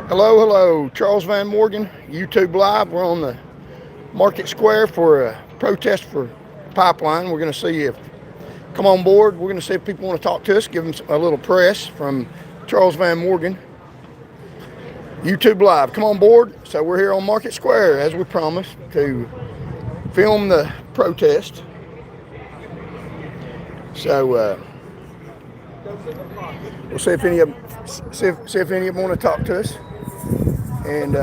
Hello, hello. Charles Van Morgan, YouTube Live. We're on the Market Square for a protest for pipeline. We're going to see if, come on board, we're going to see if people want to talk to us, give them a little press from Charles Van Morgan, YouTube Live. Come on board. So we're here on Market Square, as we promised, to film the protest. So we'll see if any of them, see if any of them want to talk to us. And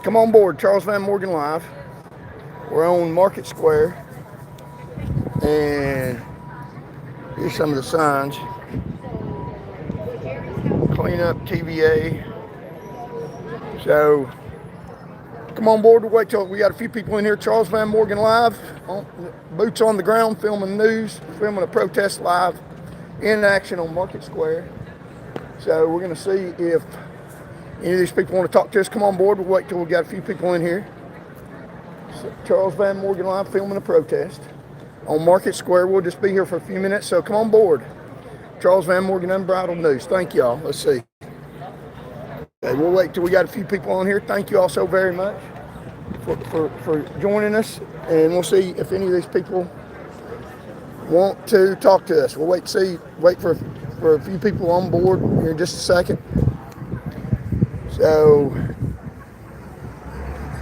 come on board, Charles Van Morgan Live. We're on Market Square, and here's some of the signs. Clean up TVA. So come on board. We'll wait till we got a few people in here. Charles Van Morgan Live, boots on the ground, filming news, filming a protest live in action on Market Square. So we're going to see if any of these people want to talk to us. Come on board. We'll wait till we got a few people in here. So Charles Van Morgan Live filming a protest on Market Square. We'll just be here for a few minutes, so come on board. Charles Van Morgan Unbridled News. Thank y'all. Let's see. Okay, we'll wait till we got a few people on here. Thank you all so very much for joining us, and we'll see if any of these people want to talk to us. We'll wait for a few people on board here in just a second. So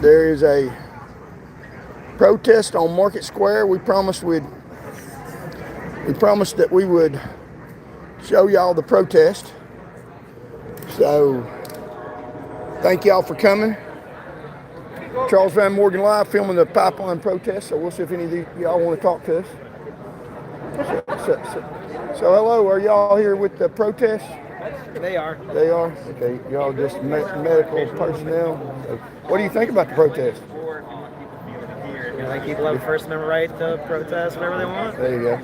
there is a protest on Market Square. We promised that we would show y'all the protest. So thank y'all for coming. Charles Van Morgan Live filming the pipeline protest. So we'll see if any of y'all want to talk to us. So hello, are y'all here with the protest? They are. They are? Okay, y'all just medical personnel. So what do you think about the protest? Like people have a First Amendment right to protest whatever they want. There you go.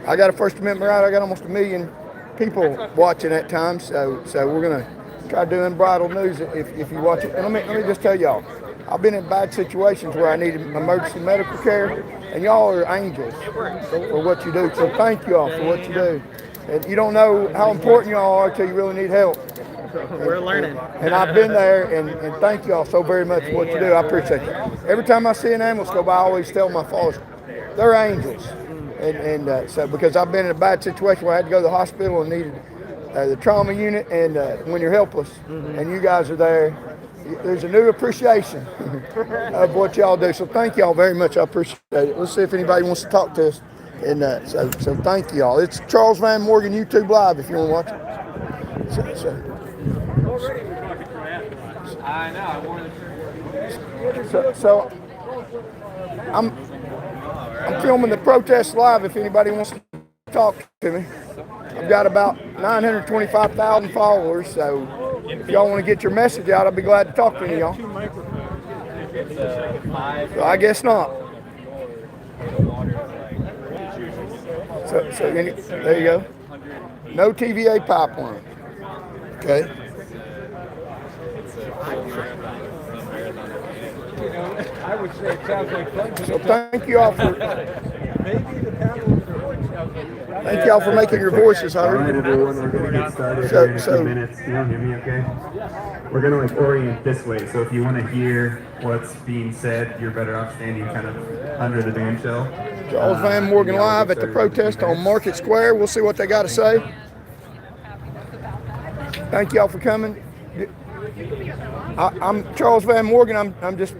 I got a First Amendment right. I got almost 1 million people watching at times. So we're gonna try to do unbridled news if you watch it. And let me just tell y'all, I've been in bad situations where I needed emergency medical care, and y'all are angels for what you do. So thank you all for what you do. And you don't know how important y'all are until you really need help. We're learning. And I've been there, and thank y'all so very much for what you do. I appreciate you. Every time I see an ambulance go by, I always tell my followers, they're angels. And so because I've been in a bad situation where I had to go to the hospital and needed the trauma unit, and when you're helpless and you guys are there, there's a new appreciation of what y'all do. So thank y'all very much. I appreciate it. Let's see if anybody wants to talk to us. And so thank y'all. It's Charles Van Morgan YouTube Live if you want to watch it. I know. I wore the shirt. So I'm filming the protest live if anybody wants to talk to me. I've got about 925,000 followers, so if y'all want to get your message out, I'll be glad to talk to any of y'all. So I guess not. So there you go. No TVA pipeline. Okay. I would say it sounds like fun. So thank you all for making your voices All heard. right, everyone, we're going to get started here in a few minutes. You don't hear me okay? We're going to orient this way, so if you want to hear what's being said, you're better off standing kind of under the band shell. Charles Van Morgan Live at the protest on Market Square. We'll see what they got to say. Thank y'all for coming. I'm Charles Van Morgan. I'm just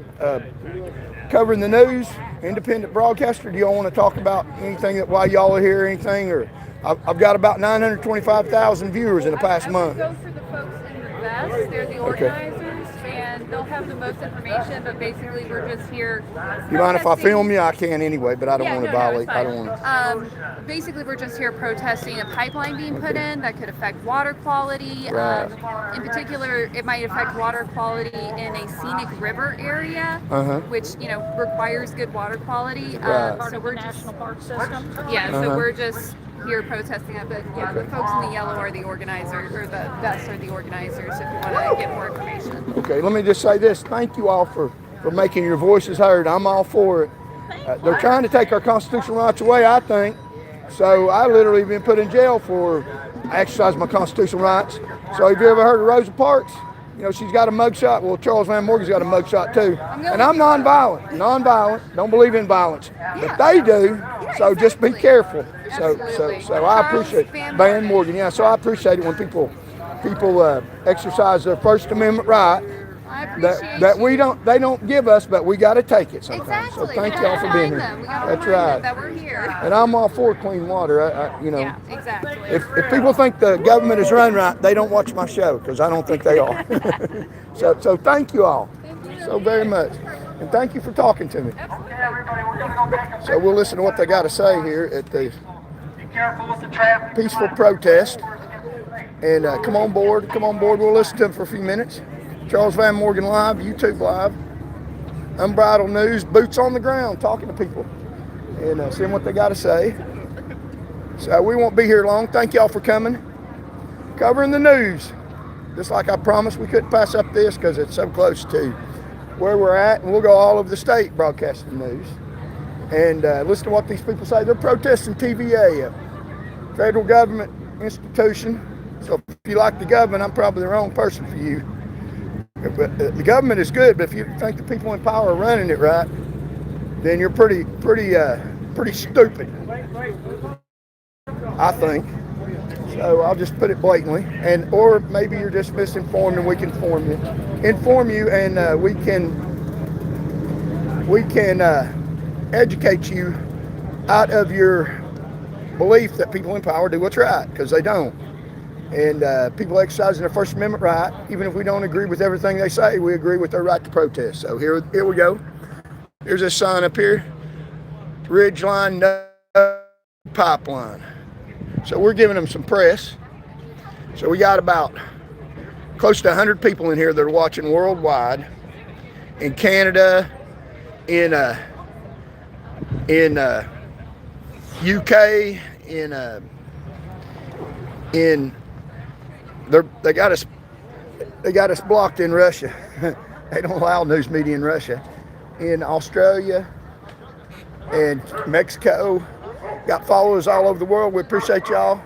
covering the news, independent broadcaster. Do y'all want to talk about anything that while y'all are here, anything? Or I've got about 925,000 viewers in the past month. Go for the folks in the vest. They're the organizers, and they'll have the most information. But basically, we're just here. You mind if I film you? I can anyway, but I don't want to violate. I don't want to. Basically, we're just here protesting a pipeline being put in that could affect water quality. Right. In particular, it might affect water quality in a scenic river area, which requires good water quality. Right. So we're national park system. Yeah. So we're just here protesting it, but yeah, the folks in the yellow are the organizers, or the vests are the organizers. If you want to get more information. Okay, let me just say this: thank you all for making your voices heard. I'm all for it. They're trying to take our constitutional rights away, I think. So I literally been put in jail for exercising my constitutional rights. So have you ever heard of Rosa Parks? You know, she's got a mugshot. Well, Charles Van Morgan's got a mugshot too. And I'm nonviolent. Don't believe in violence. But they do. So just be careful. So I appreciate Van Morgan. Yeah. So I appreciate it when people exercise their First Amendment right. That they don't give us, but we got to take it sometimes. Exactly. So thank y'all for being here. That's right. That we're here. And I'm all for clean water. Yeah, exactly. If people think the government is run right, they don't watch my show because I don't think they are. So thank you all so very much, and thank you for talking to me. So we'll listen to what they got to say here at the peaceful protest. And come on board. We'll listen to them for a few minutes. Charles Van Morgan Live, YouTube Live, Unbridled News, boots on the ground, talking to people and seeing what they got to say. So we won't be here long. Thank y'all for coming. Covering the news. Just like I promised, we couldn't pass up this because it's so close to where we're at. And we'll go all over the state broadcasting news. And listen to what these people say. They're protesting TVA, a federal government institution. So if you like the government, I'm probably the wrong person for you. But the government is good, but if you think the people in power are running it right, then you're pretty stupid, I think. So I'll just put it blatantly, or maybe you're just misinformed, and we can inform you, and we can educate you out of your belief that people in power do what's right, because they don't. And people exercising their First Amendment right, even if we don't agree with everything they say, we agree with their right to protest. So here we go. Here's a sign up here, Ridgeline Pipeline. So we're giving them some press. So we got about close to 100 people in here that are watching worldwide, in Canada, in UK, they got us blocked in Russia. They don't allow news media in Russia. In Australia and Mexico, got followers all over the world. We appreciate y'all.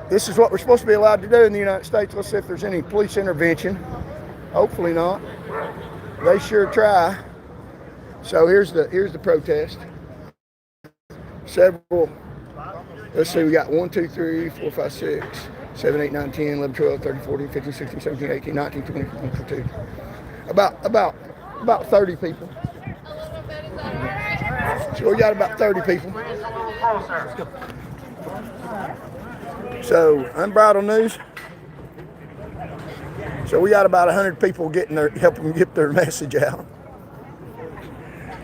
This is what we're supposed to be allowed to do in the United States. Let's see if there's any police intervention. Hopefully not. They sure try. So here's the protest. Several. Let's see. We got 1, 2, 3, 4, 5, 6. 7, 8, 9, 10, 11, 12, 13, 14, 15, 16, 17, 18, 19, 20, 21, 22. About 30 people. So we got about 30 people. So Unbridled News. So we got about 100 people helping them get their message out.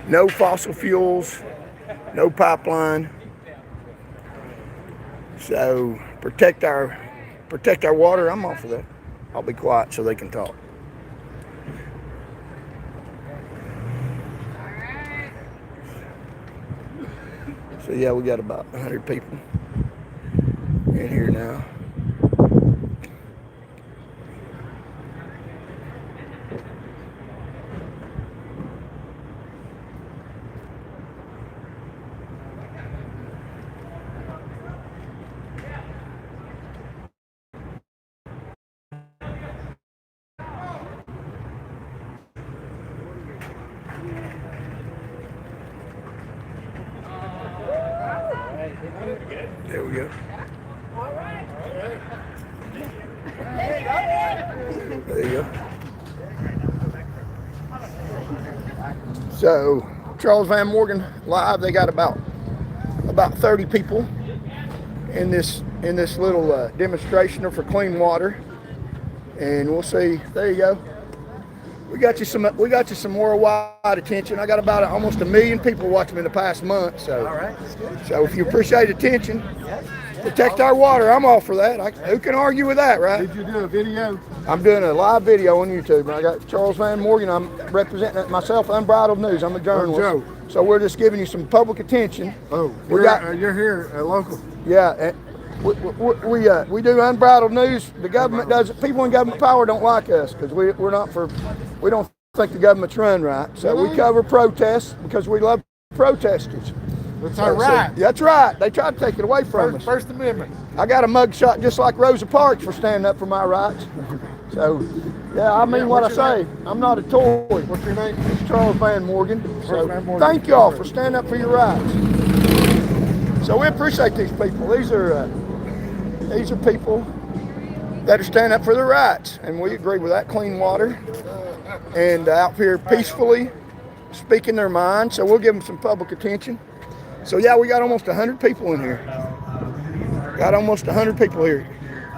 No fossil fuels, no pipeline. So protect our water. I'm all for that. I'll be quiet so they can talk. So yeah, we got about 100 people in here now. There we go. There you go. So Charles Van Morgan Live, they got about 30 people in this little demonstration for clean water, and we'll see. There you go. We got you some worldwide attention. I got about almost 1 million people watching me in the past month. So, all right, that's good. So if you appreciate attention, protect our water. I'm all for that. Who can argue with that, right? Did you do a video? I'm doing a live video on YouTube. I got Charles Van Morgan. I'm representing myself, Unbridled News. I'm a journalist. So we're just giving you some public attention. Oh, you're here local. Yeah. We do Unbridled News. The government doesn't. People in government power don't like us because we don't think the government's run right. So we cover protests because we love protesters. That's our right. That's right. They tried to take it away from us. First Amendment. I got a mugshot just like Rosa Parks for standing up for my rights. So, yeah, I mean what I what's your say. I'm not a toy. What's your name? It's Charles Van Morgan. So, Van Morgan. thank y'all for standing up for your rights. So we appreciate these people. These are people that are standing up for their rights, and we agree with that. Clean water, and out here peacefully speaking their mind. So we'll give them some public attention. So yeah, we got almost 100 people in here. Got almost 100 people here.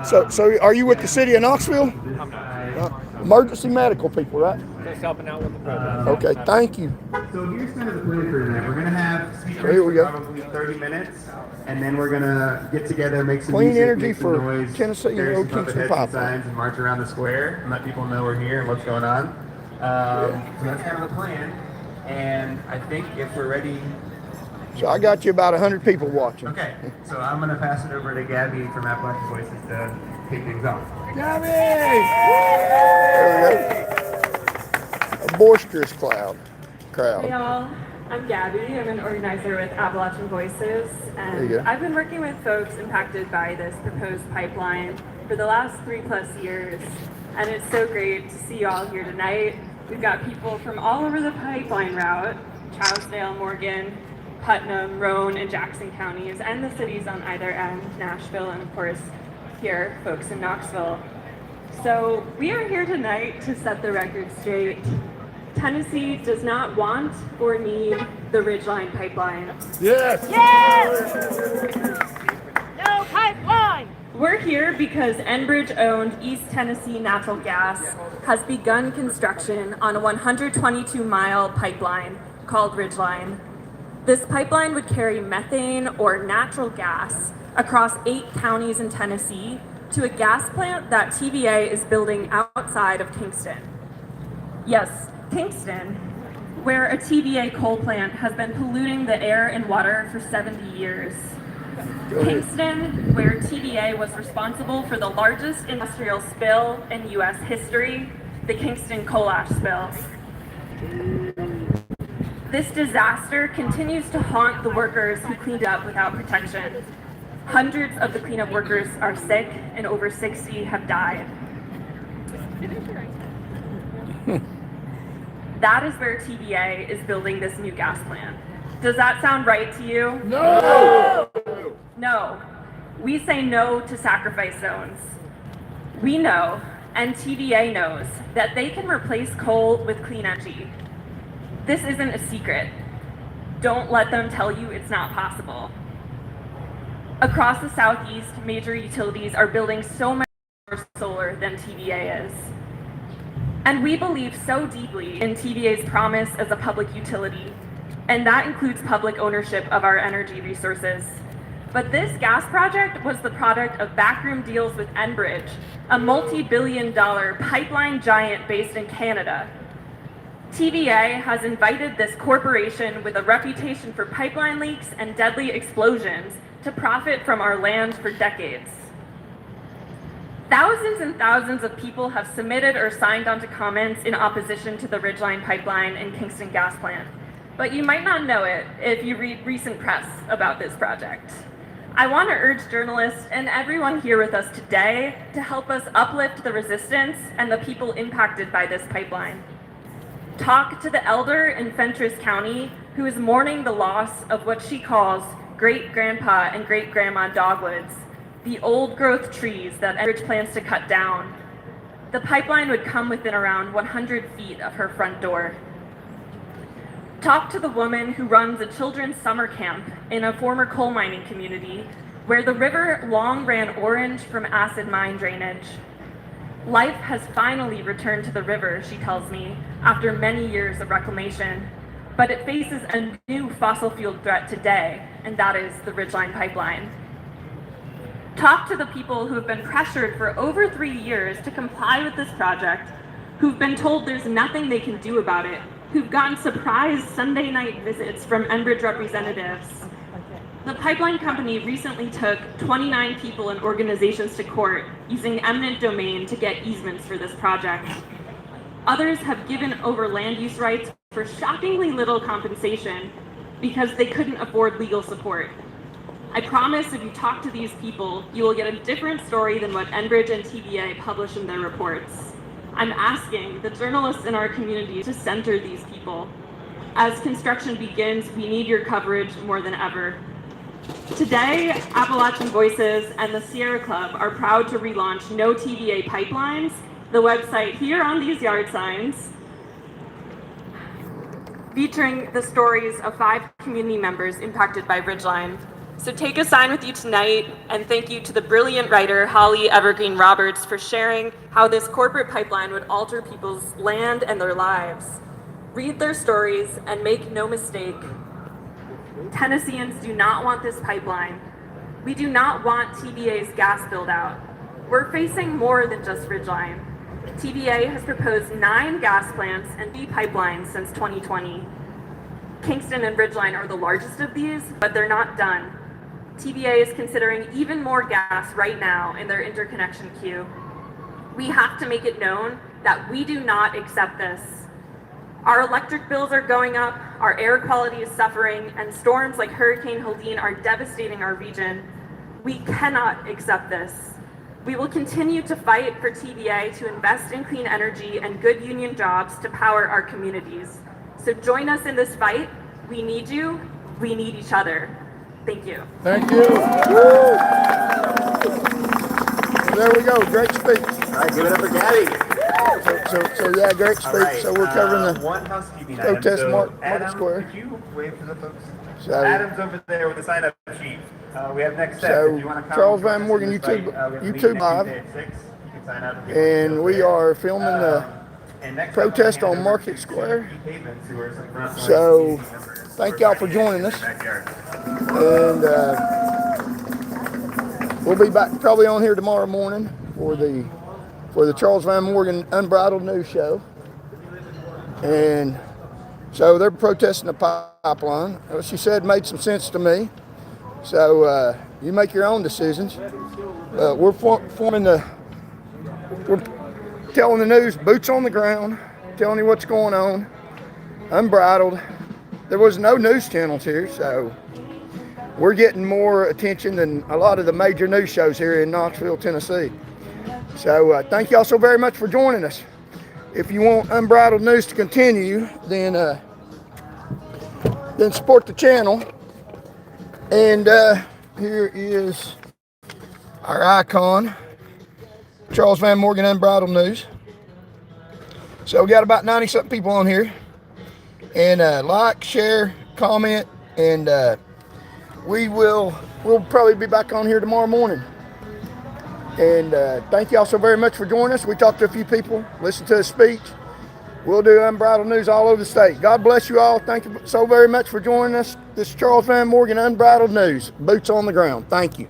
So are you with the city of Knoxville? I'm not. Emergency medical people, right? Just helping out with the protest. Okay, thank you. So here's kind of the plan for tonight. We're gonna have speakers So here we for go. probably 30 minutes, and then we're gonna get together, make some Clean music, energy make some for noise, Tennessee and carry Old some Kingston puppet heads and Pipeline. signs, and march around the square and let people know we're here and what's going on. So that's kind of the plan. And I think if we're ready. So I got you about 100 people watching. Okay, so I'm gonna pass it over to Gabby from Appalachian Voices to kick things off. Gabby! There we go. A boisterous crowd. Hey y'all, I'm Gabby. I'm an organizer with Appalachian Voices, There you go. and I've been working with folks impacted by this proposed pipeline for the last 3+ years, and it's so great to see y'all here tonight. We've got people from all over the pipeline route, Trousdale, Morgan, Putnam, Roane, and Jackson counties, and the cities on either end, Nashville, and of course, here, folks in Knoxville. So we are here tonight to set the record straight. Tennessee does not want or need the Ridgeline pipeline. Yes. No pipeline! We're here because Enbridge-owned East Tennessee Natural Gas has begun construction on a 122-mile pipeline called Ridgeline. This pipeline would carry methane or natural gas across 8 counties in Tennessee to a gas plant that TVA is building outside of Kingston. Yes, Kingston, where a TVA coal plant has been polluting the air and water for 70 years. Kingston, where TVA was responsible for the largest industrial spill in U.S. history, the Kingston coal ash spill. This disaster continues to haunt the workers who cleaned up without protection. Hundreds of the cleanup workers are sick, and over 60 have died. That is where TVA is building this new gas plant. Does that sound right to you? No. No. We say no to sacrifice zones. We know, and TVA knows, that they can replace coal with clean energy. This isn't a secret. Don't let them tell you it's not possible. Across the Southeast, major utilities are building so much more solar than TVA is. And we believe so deeply in TVA's promise as a public utility, and that includes public ownership of our energy resources. But this gas project was the product of backroom deals with Enbridge, a multi-billion-dollar pipeline giant based in Canada. TVA has invited this corporation with a reputation for pipeline leaks and deadly explosions to profit from our land for decades. Thousands and thousands of people have submitted or signed onto comments in opposition to the Ridgeline pipeline and Kingston gas plant, but you might not know it if you read recent press about this project. I want to urge journalists and everyone here with us today to help us uplift the resistance and the people impacted by this pipeline. Talk to the elder in Fentress County who is mourning the loss of what she calls great-grandpa and great-grandma dogwoods, the old-growth trees that Enbridge plans to cut down. The pipeline would come within around 100 feet of her front door. Talk to the woman who runs a children's summer camp in a former coal mining community where the river long ran orange from acid mine drainage. Life has finally returned to the river, she tells me, after many years of reclamation, but it faces a new fossil fuel threat today, and that is the Ridgeline pipeline. Talk to the people who have been pressured for over 3 years to comply with this project, who've been told there's nothing they can do about it, who've gotten surprise Sunday night visits from Enbridge representatives. The pipeline company recently took 29 people and organizations to court using eminent domain to get easements for this project. Others have given over land use rights for shockingly little compensation because they couldn't afford legal support. I promise if you talk to these people, you will get a different story than what Enbridge and TVA publish in their reports. I'm asking the journalists in our community to center these people. As construction begins, we need your coverage more than ever. Today, Appalachian Voices and the Sierra Club are proud to relaunch No TVA Pipelines, the website here on these yard signs, featuring the stories of 5 community members impacted by Ridgeline. So take a sign with you tonight, and thank you to the brilliant writer Holly Evergreen Roberts for sharing how this corporate pipeline would alter people's land and their lives. Read their stories and make no mistake, Tennesseans do not want this pipeline. We do not want TVA's gas build-out. We're facing more than just Ridgeline. TVA has proposed 9 gas plants and B pipelines since 2020. Kingston and Ridgeline are the largest of these, but they're not done. TVA is considering even more gas right now in their interconnection queue. We have to make it known that we do not accept this. Our electric bills are going up, our air quality is suffering, and storms like Hurricane Helene are devastating our region. We cannot accept this. We will continue to fight for TVA to invest in clean energy and good union jobs to power our communities. So join us in this fight. We need you. We need each other. Thank you. Thank you. Woo. There we go. Great speech. All right, give it up for Gabby. So yeah, great speech. Right, so we're covering the one housekeeping protest item. market Adam, square. Could you wave to the folks? So, Adam's over there with the sign-up sheet. We have next steps. So, If you want to come Charles join Van us Morgan in this YouTube- fight, we have a YouTube meeting next Live. Tuesday at 6. You can sign up. And we are filming the And next protest up, on I'm Market gonna Square. hand over to Steve Pavements, who are some front line So, community members. thank We're y'all for back joining in us. the backyard. And we'll be back probably on here tomorrow morning for the Charles Van Morgan Unbridled News Show. And so they're protesting the pipeline. What she said made some sense to me. So you make your own decisions. We're we're telling the news, boots on the ground, telling you what's going on, unbridled. There was no news channels here, so we're getting more attention than a lot of the major news shows here in Knoxville, Tennessee. So thank y'all so very much for joining us. If you want Unbridled News to continue, then support the channel. And here is our icon, Charles Van Morgan Unbridled News. So we got about 90-something people on here. And like, share, comment, and we'll probably be back on here tomorrow morning. And thank y'all so very much for joining us. We talked to a few people, listened to his speech. We'll do Unbridled News all over the state. God bless you all. Thank you so very much for joining us. This is Charles Van Morgan Unbridled News. Boots on the ground. Thank you.